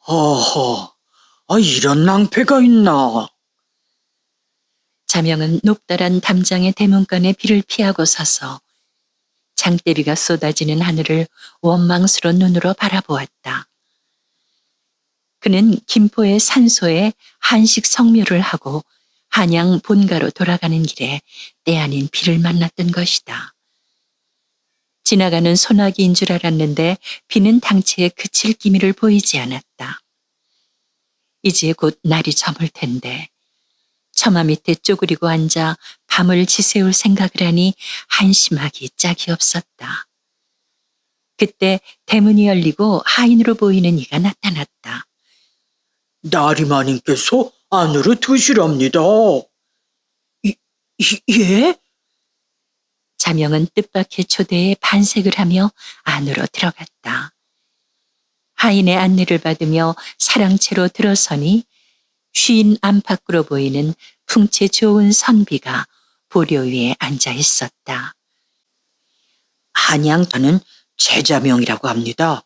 어허, 이런 낭패가 있나? 자명은 높다란 담장의 대문간에 비를 피하고 서서 장대비가 쏟아지는 하늘을 원망스러운 눈으로 바라보았다. 그는 김포의 산소에 한식 성묘를 하고 한양 본가로 돌아가는 길에 때 아닌 비를 만났던 것이다. 지나가는 소나기인 줄 알았는데 비는 당체에 그칠 기미를 보이지 않았다. 이제 곧 날이 저물 텐데 처마 밑에 쪼그리고 앉아 밤을 지새울 생각을 하니 한심하기 짝이 없었다. 그때 대문이 열리고 하인으로 보이는 이가 나타났다. 나리마님께서 안으로 드시랍니다. 예? 자명은 뜻밖의 초대에 반색을 하며 안으로 들어갔다. 하인의 안내를 받으며 사랑채로 들어서니 쉰 안팎으로 보이는 풍채 좋은 선비가 보려 위에 앉아 있었다. 한양터는 제자명이라고 합니다.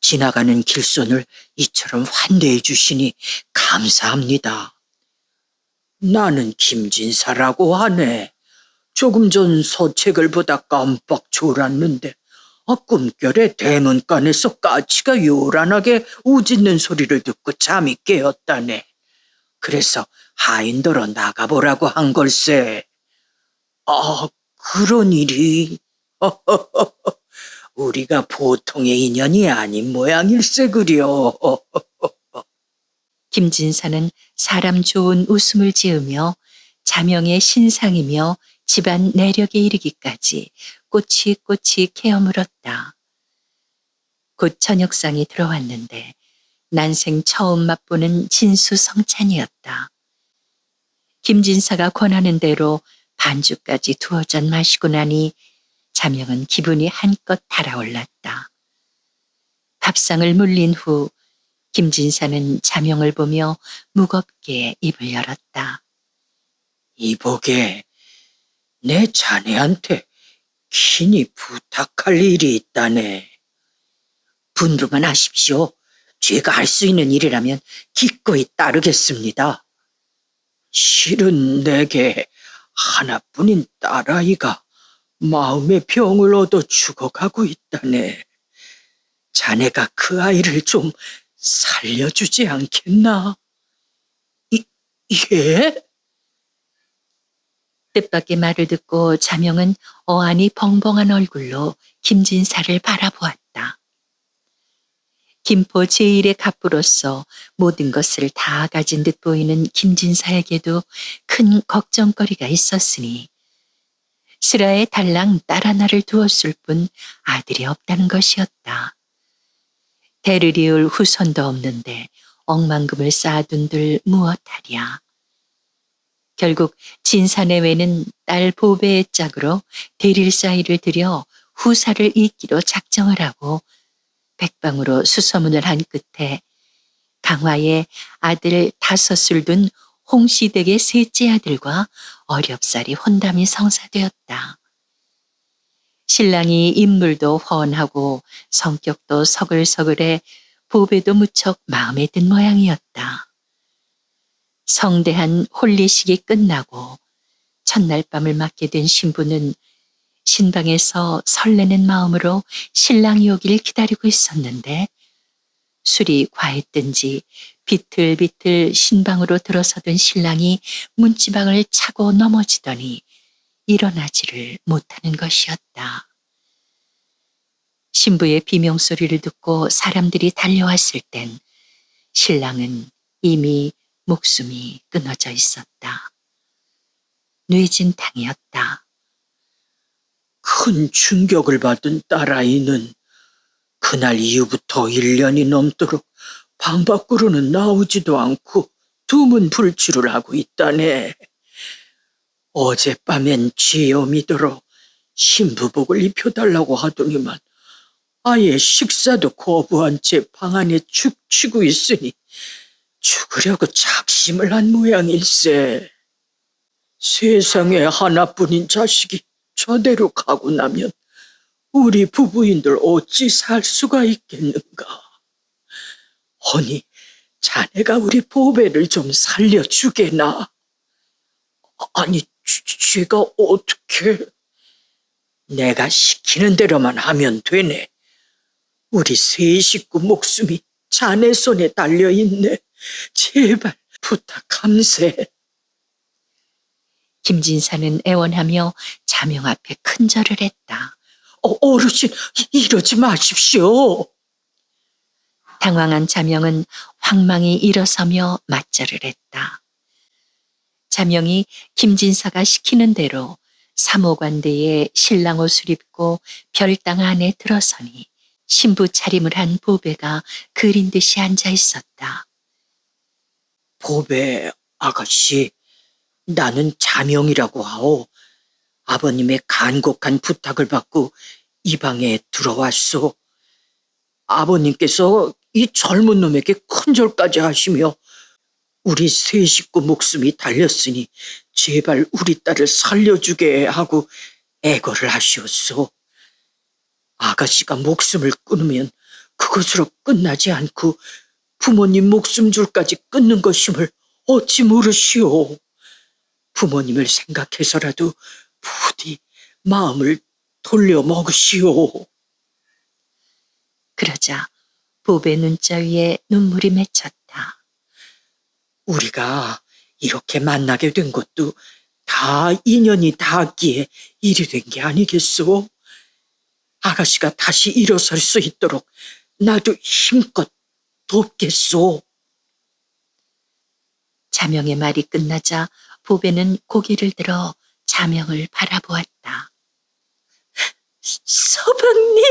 지나가는 길손을 이처럼 환대해 주시니 감사합니다. 나는 김진사라고 하네. 조금 전 서책을 보다 깜빡 졸았는데 꿈결에 대문간에서 까치가 요란하게 우짖는 소리를 듣고 잠이 깨었다네. 그래서 하인더러 나가보라고 한 걸세. 그런 일이. 우리가 보통의 인연이 아닌 모양일세 그려. 김진사는 사람 좋은 웃음을 지으며 자명의 신상이며 집안 내력에 이르기까지 꼬치꼬치 케어 물었다. 곧 저녁상이 들어왔는데 난생 처음 맛보는 진수성찬이었다. 김진사가 권하는 대로 반주까지 두어 잔 마시고 나니 자명은 기분이 한껏 달아올랐다. 밥상을 물린 후 김진사는 자명을 보며 무겁게 입을 열었다. 이보게, 내 자네한테 긴히 부탁할 일이 있다네. 분부만 하십시오. 제가 할 수 있는 일이라면 기꺼이 따르겠습니다. 실은 내게 하나뿐인 딸아이가 마음의 병을 얻어 죽어가고 있다네. 자네가 그 아이를 좀 살려주지 않겠나? 예? 뜻밖의 말을 듣고 자명은 어안이 벙벙한 얼굴로 김진사를 바라보았다. 김포 제1의 갑부로서 모든 것을 다 가진 듯 보이는 김진사에게도 큰 걱정거리가 있었으니 슬하에 달랑 딸 하나를 두었을 뿐 아들이 없다는 것이었다. 대를 이을 후손도 없는데 억만금을 쌓아둔들 무엇하랴. 결국 진사내외는 딸 보배의 짝으로 대릴 사이를 들여 후사를 잇기로 작정을 하고 백방으로 수소문을 한 끝에 강화에 아들 5을 둔 홍시댁의 셋째 아들과 어렵사리 혼담이 성사되었다. 신랑이 인물도 훤하고 성격도 서글서글해 보배도 무척 마음에 든 모양이었다. 성대한 혼례식이 끝나고 첫날 밤을 맞게 된 신부는 신방에서 설레는 마음으로 신랑이 오길 기다리고 있었는데 술이 과했든지 비틀비틀 신방으로 들어서던 신랑이 문지방을 차고 넘어지더니 일어나지를 못하는 것이었다. 신부의 비명소리를 듣고 사람들이 달려왔을 땐 신랑은 이미 목숨이 끊어져 있었다. 뇌진탕이었다. 큰 충격을 받은 딸아이는 그날 이후부터 1년이 넘도록 방 밖으로는 나오지도 않고 두문불출을 하고 있다네. 어젯밤엔 쥐염이 들어 신부복을 입혀달라고 하더니만 아예 식사도 거부한 채 방 안에 죽치고 있으니 죽으려고 작심을 한 모양일세. 세상에 하나뿐인 자식이 저대로 가고 나면 우리 부부인들 어찌 살 수가 있겠는가. 허니, 자네가 우리 보배를 좀 살려주게나. 아니, 제가 어떻게... 내가 시키는 대로만 하면 되네. 우리 세 식구 목숨이 자네 손에 달려있네. 제발 부탁함세. 김진사는 애원하며 자명 앞에 큰 절을 했다. 어르신, 이러지 마십시오. 당황한 자명은 황망히 일어서며 맞절을 했다. 자명이 김진사가 시키는 대로 사모관대에 신랑 옷을 입고 별당 안에 들어서니 신부 차림을 한 보배가 그린 듯이 앉아 있었다. 보배 아가씨, 나는 자명이라고 하오. 아버님의 간곡한 부탁을 받고 이 방에 들어왔소. 아버님께서 이 젊은 놈에게 큰절까지 하시며 우리 세 식구 목숨이 달렸으니 제발 우리 딸을 살려주게 하고 애걸을 하시었소. 아가씨가 목숨을 끊으면 그것으로 끝나지 않고 부모님 목숨 줄까지 끊는 것임을 어찌 모르시오. 부모님을 생각해서라도 부디 마음을 돌려 먹으시오. 그러자 보배 눈자 위에 눈물이 맺혔다. 우리가 이렇게 만나게 된 것도 다 인연이 닿았기에 일이 된 게 아니겠소? 아가씨가 다시 일어설 수 있도록 나도 힘껏 돕겠소. 자명의 말이 끝나자 보배는 고개를 들어 자명을 바라보았다. 서방님!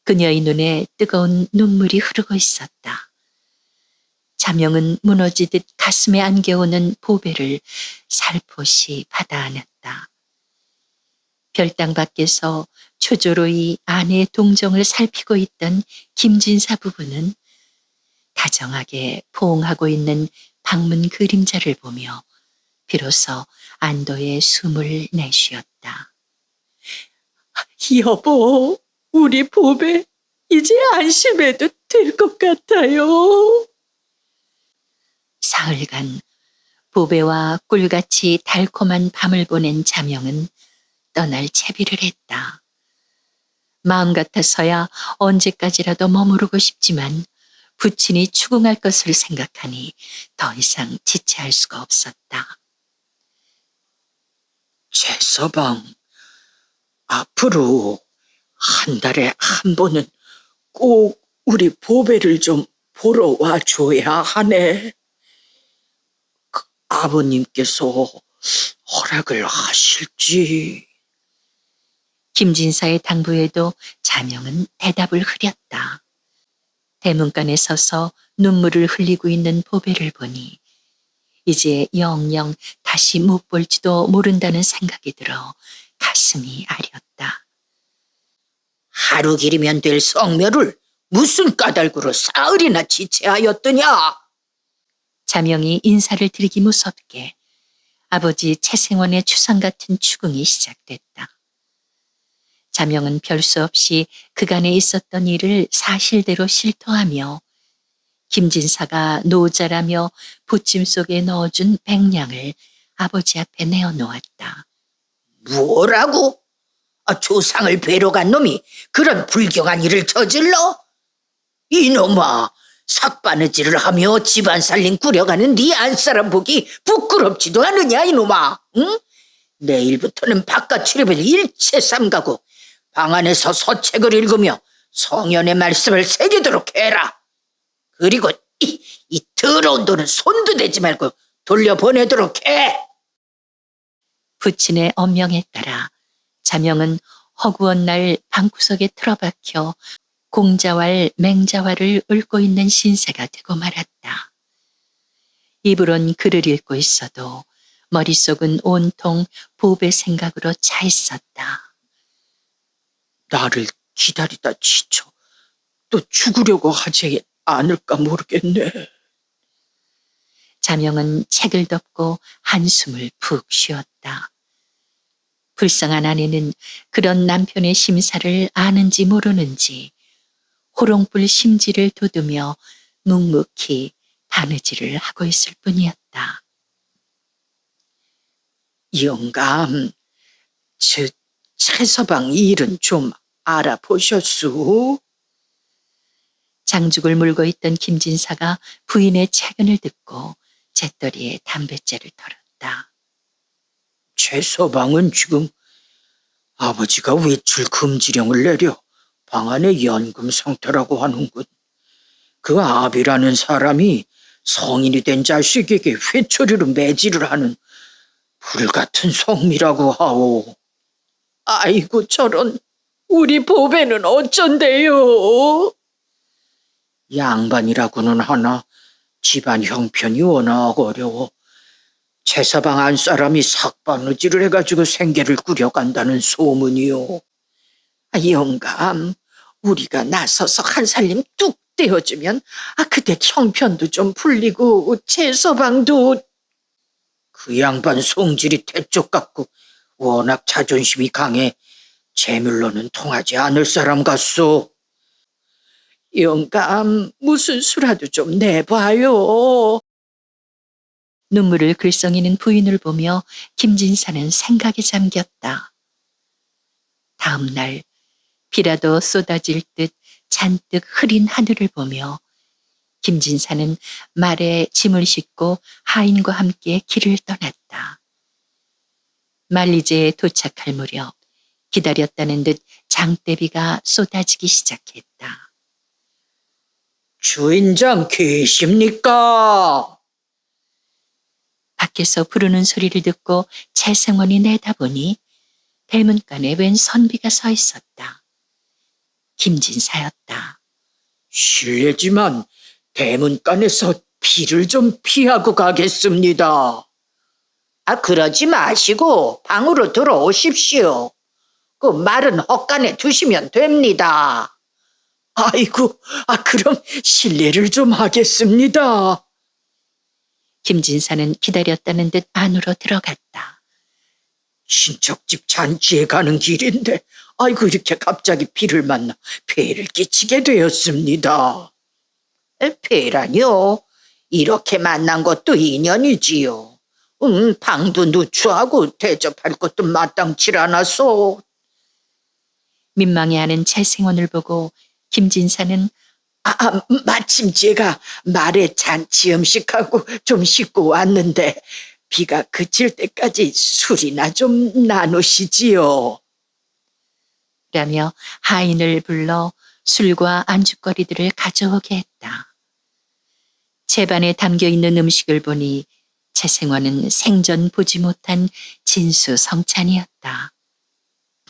그녀의 눈에 뜨거운 눈물이 흐르고 있었다. 자명은 무너지듯 가슴에 안겨오는 보배를 살포시 받아 안았다. 별당 밖에서 초조로이 아내의 동정을 살피고 있던 김진사 부부는 다정하게 포옹하고 있는 방문 그림자를 보며 비로소 안도의 숨을 내쉬었다. 여보, 우리 보배 이제 안심해도 될 것 같아요. 사흘간 보배와 꿀같이 달콤한 밤을 보낸 자명은 떠날 채비를 했다. 마음 같아서야 언제까지라도 머무르고 싶지만 부친이 추궁할 것을 생각하니 더 이상 지체할 수가 없었다. 최서방, 앞으로 한 달에 한 번은 꼭 우리 보배를 좀 보러 와줘야 하네. 아버님께서 허락을 하실지. 김진사의 당부에도 자명은 대답을 흐렸다. 대문간에 서서 눈물을 흘리고 있는 보배를 보니 이제 영영 다시 못 볼지도 모른다는 생각이 들어 가슴이 아렸다. 하루 길이면 될 성묘를 무슨 까닭으로 사흘이나 지체하였더냐? 자명이 인사를 드리기 무섭게 아버지 최생원의 추상 같은 추궁이 시작됐다. 자명은 별 수 없이 그간에 있었던 일을 사실대로 실토하며 김진사가 노자라며 부찜 속에 넣어준 백냥을 아버지 앞에 내어놓았다. 뭐라고? 조상을 뵈러 간 놈이 그런 불경한 일을 저질러? 이놈아, 삭바느질을 하며 집안 살림 꾸려가는 네 안사람 보기 부끄럽지도 않으냐 이놈아? 응? 내일부터는 바깥 출입을 일체 삼가고 방 안에서 서책을 읽으며 성현의 말씀을 새기도록 해라. 그리고 이 더러운 돈은 손도 대지 말고 돌려보내도록 해. 부친의 엄명에 따라 자명은 허구한 날 방구석에 틀어박혀 공자왈 맹자왈을 읊고 있는 신세가 되고 말았다. 입으론 글을 읽고 있어도 머릿속은 온통 보배 생각으로 차 있었다. 나를 기다리다 지쳐 또 죽으려고 하지 않을까 모르겠네. 자명은 책을 덮고 한숨을 푹 쉬었다. 불쌍한 아내는 그런 남편의 심사를 아는지 모르는지 호롱불 심지를 돋우며 묵묵히 바느질을 하고 있을 뿐이었다. 영감, 저 채서방 일은 좀 알아보셨소? 장죽을 물고 있던 김진사가 부인의 채근을 듣고 재떨이에 담뱃재를 털었다. 채서방은 지금 아버지가 외출 금지령을 내려 방 안에 연금 상태라고 하는군. 그 아비라는 사람이 성인이 된 자식에게 회초리로 매질을 하는 불같은 성미라고 하오. 아이고 저런, 우리 보배는 어쩐대요? 양반이라고는 하나 집안 형편이 워낙 어려워 채서방 안 사람이 삭바느질을 해가지고 생계를 꾸려간다는 소문이요. 영감, 우리가 나서서 한 살림 뚝 떼어주면 그대 형편도 좀 풀리고 채서방도. 그 양반 성질이 대쪽 같고 워낙 자존심이 강해 재물로는 통하지 않을 사람 같소. 영감, 무슨 수라도 좀 내봐요. 눈물을 글썽이는 부인을 보며 김진사는 생각에 잠겼다. 다음 날 비라도 쏟아질 듯 잔뜩 흐린 하늘을 보며 김진사는 말에 짐을 싣고 하인과 함께 길을 떠났다. 만리제에 도착할 무렵 기다렸다는 듯 장대비가 쏟아지기 시작했다. 주인장 계십니까? 밖에서 부르는 소리를 듣고 채생원이 내다보니 대문간에 웬 선비가 서 있었다. 김진사였다. 실례지만 대문간에서 비를 좀 피하고 가겠습니다. 그러지 마시고 방으로 들어오십시오. 그 말은 헛간에 두시면 됩니다. 아이고, 그럼 실례를 좀 하겠습니다. 김진사는 기다렸다는 듯 안으로 들어갔다. 친척집 잔치에 가는 길인데 아이고 이렇게 갑자기 비를 만나 폐를 끼치게 되었습니다. 폐라뇨? 이렇게 만난 것도 인연이지요. 방도 누추하고 대접할 것도 마땅치 않아서. 민망해하는 채생원을 보고 김진사는 마침 제가 말에 잔치 음식하고 좀 씻고 왔는데 비가 그칠 때까지 술이나 좀 나누시지요. 라며 하인을 불러 술과 안주거리들을 가져오게 했다. 채반에 담겨있는 음식을 보니 채생원은 생전 보지 못한 진수성찬이었다.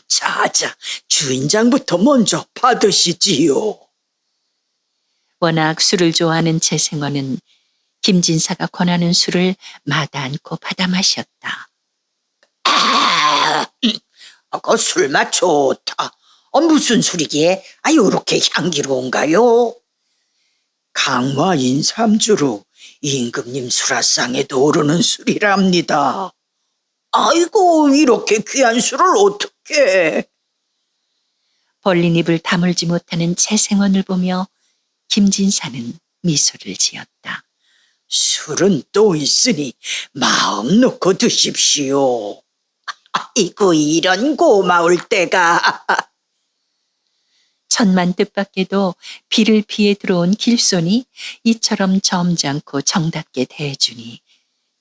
자자, 주인장부터 먼저 받으시지요. 워낙 술을 좋아하는 채생원은 김진사가 권하는 술을 마다 않고 받아 마셨다. 그 술맛 좋다. 무슨 술이기에 요렇게 향기로운가요? 강화 인삼주로 임금님 수라상에도 오르는 술이랍니다. 아이고 이렇게 귀한 술을 어떻게. 벌린 입을 다물지 못하는 채생원을 보며 김진사는 미소를 지었다. 술은 또 있으니 마음 놓고 드십시오. 아이고 이런 고마울 때가. 천만 뜻밖에도 비를 피해 들어온 길손이 이처럼 점잖고 정답게 대해주니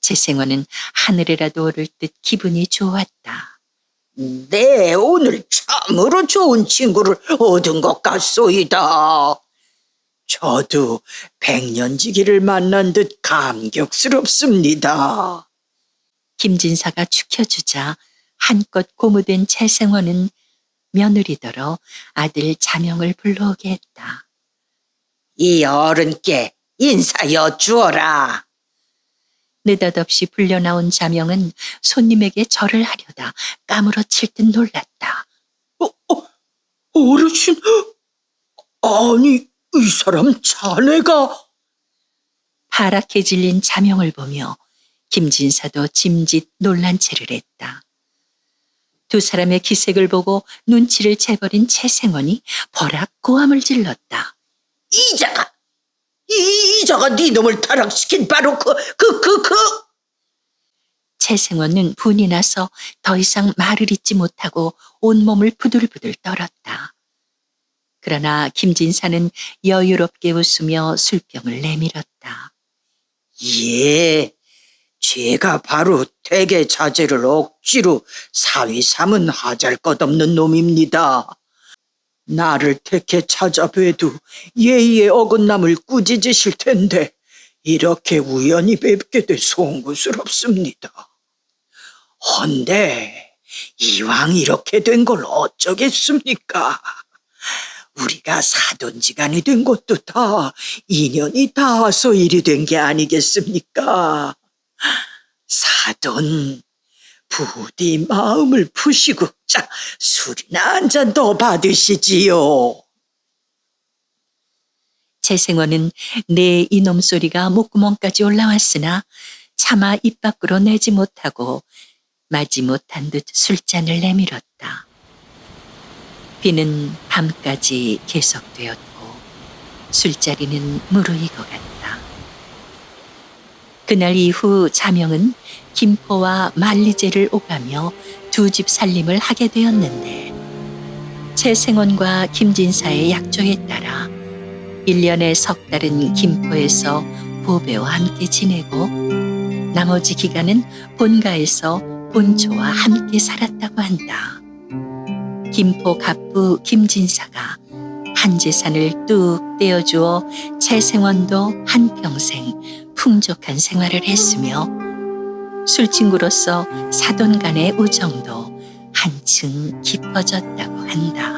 채생원은 하늘에라도 오를 듯 기분이 좋았다. 네, 오늘 참으로 좋은 친구를 얻은 것 같소이다. 저도 백년지기를 만난 듯 감격스럽습니다. 김진사가 축혀주자 한껏 고무된 채생원은 며느리더러 아들 자명을 불러오게 했다. 이 어른께 인사여 주어라. 느닷없이 불려나온 자명은 손님에게 절을 하려다 까무러칠 듯 놀랐다. 어르신, 아니 이 사람 자네가. 파랗게 질린 자명을 보며 김진사도 짐짓 놀란 채를 했다. 두 사람의 기색을 보고 눈치를 채버린 채생원이 버락 고함을 질렀다. 이자가, 이자가 네 놈을 타락시킨 바로 최생원은 분이 나서 더 이상 말을 잇지 못하고 온몸을 부들부들 떨었다. 그러나 김진사는 여유롭게 웃으며 술병을 내밀었다. 예, 제가 바로 대개 자제를 억지로 사위 삼은 하잘것없는 놈입니다. 나를 택해 찾아뵈도 예의에 어긋남을 꾸짖으실 텐데 이렇게 우연히 뵙게 돼 송구스럽습니다. 헌데 이왕 이렇게 된 걸 어쩌겠습니까? 우리가 사돈지간이 된 것도 다 인연이 닿아서 일이 된 게 아니겠습니까? 사돈, 부디 마음을 푸시고 자, 술이나 한 잔 더 받으시지요. 최생원은 내 이놈 소리가 목구멍까지 올라왔으나 차마 입 밖으로 내지 못하고 마지못한 듯 술잔을 내밀었다. 비는 밤까지 계속되었고 술자리는 무르익어갔다. 그날 이후 자명은 김포와 만리제를 오가며 두 집 살림을 하게 되었는데 최생원과 김진사의 약조에 따라 1년에 석 달은 김포에서 보배와 함께 지내고 나머지 기간은 본가에서 본초와 함께 살았다고 한다. 김포 갑부 김진사가 한 재산을 뚝 떼어주어 최생원도 한평생 풍족한 생활을 했으며 술친구로서 사돈 간의 우정도 한층 깊어졌다고 한다.